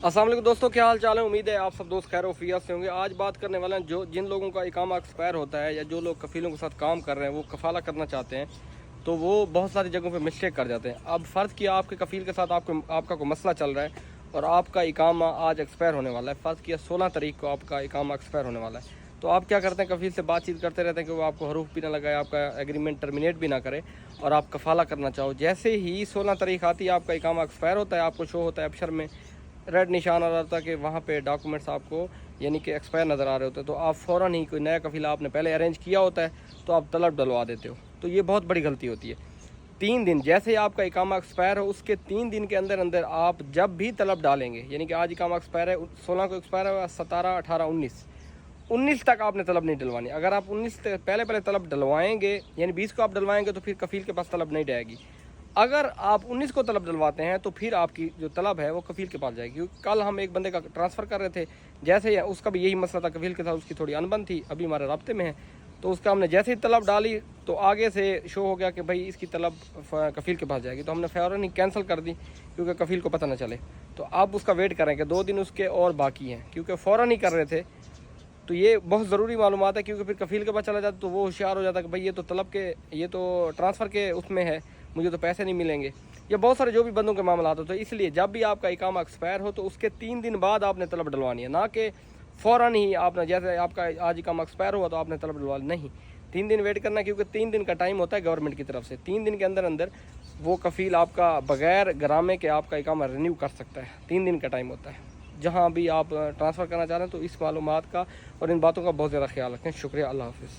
अस्सलाम वालेकुम दोस्तों, क्या हाल चाल है। उम्मीद है आप सब दोस्त खैर वफियत से होंगे। आज बात करने वाले हैं जिन लोगों का इकामा एक्सपायर होता है या जो लोग कफ़ीलों के साथ काम कर रहे हैं, वो कफ़ाला करना चाहते हैं तो वो बहुत सारी जगहों पे मिस्टेक कर जाते हैं। अब फ़र्ज़ किया आपके कफ़ील के साथ आपका कोई मसला चल रहा है और आपका इकामा आज एक्सपायर होने वाला है। फ़र्ज़ किया 16 तारीख को आपका इकामा एक्सपायर होने वाला है, तो आप क्या करते हैं, कफ़ील से बातचीत करते रहते हैं कि वो आपको हरूफ भी ना लगाए, आपका एग्रीमेंट टर्मिनेट भी ना करे और आप कफ़ाला करना चाहो। जैसे ही 16 तारीख आती है, आपका इकामा एक्सपायर होता है, आपको शो होता है अबशर में रेड निशान आ रहा था कि वहाँ पे डॉक्यूमेंट्स आपको यानी कि एक्सपायर नज़र आ रहे होते हैं, तो आप फ़ौरन ही कोई नया कफ़ीला आपने पहले अरेंज किया होता है तो आप तलब डलवा देते हो। तो ये बहुत बड़ी गलती होती है। 3 दिन जैसे ही आपका इकामा एक्सपायर हो, उसके 3 दिन के अंदर अंदर आप जब भी तलब डालेंगे, यानी कि आज इकामा एक्सपायर है, 16 को एक्सपायर है, 17, 18, 19 तक आपने तलब नहीं डलवानी। अगर आप 19 पहले तलब डलवाएंगे, यानी 20 को आप डलवाएंगे तो फिर कफ़ील के पास तलब नहीं जाएगी। अगर आप 19 को तलब डलवाते हैं तो फिर आपकी जो तलब है वो कफ़ील के पास जाएगी। क्योंकि कल हम एक बंदे का ट्रांसफ़र कर रहे थे, जैसे ही उसका भी यही मसला था, कफ़ील के साथ उसकी थोड़ी अनबन थी, अभी हमारे राब्ते में है, तो उसका हमने जैसे ही तलब डाली तो आगे से शो हो गया कि भाई इसकी तलब कफ़ील के पास जाएगी, तो हमने फ़ौरन ही कैंसिल कर दी क्योंकि कफ़ील को पता न चले। तो आप उसका वेट करें कि 2 दिन उसके और बाकी हैं, क्योंकि फ़ौरन ही कर रहे थे। तो ये बहुत ज़रूरी मालूमात है, क्योंकि फिर कफ़ील के पास चला जाता तो वो होशियार हो जाता कि भाई ये तो तलब के, ये तो ट्रांसफ़र के उसमें है, मुझे तो पैसे नहीं मिलेंगे, या बहुत सारे जो भी बंदों के मामला होते हैं। तो इसलिए जब भी आपका इकामा एक्सपायर हो तो उसके 3 दिन बाद आपने तलब डलवानी है, ना कि फ़ौरन ही आपने जैसे आपका आज इकामा एक्सपायर हुआ तो आपने तलब डलवानी नहीं। 3 दिन वेट करना, क्योंकि 3 दिन का टाइम होता है गवर्नमेंट की तरफ से। 3 दिन के अंदर अंदर वो कफ़ील आपका बग़ैर गरामे के आपका इकामा रिन्यू कर सकता है। 3 दिन का टाइम होता है। जहाँ भी आप ट्रांसफ़र करना चाह रहे हैं तो इस मालूमात का और इन बातों का बहुत ज़्यादा ख्याल रखें। शुक्रिया, अल्लाह हाफ़िज़।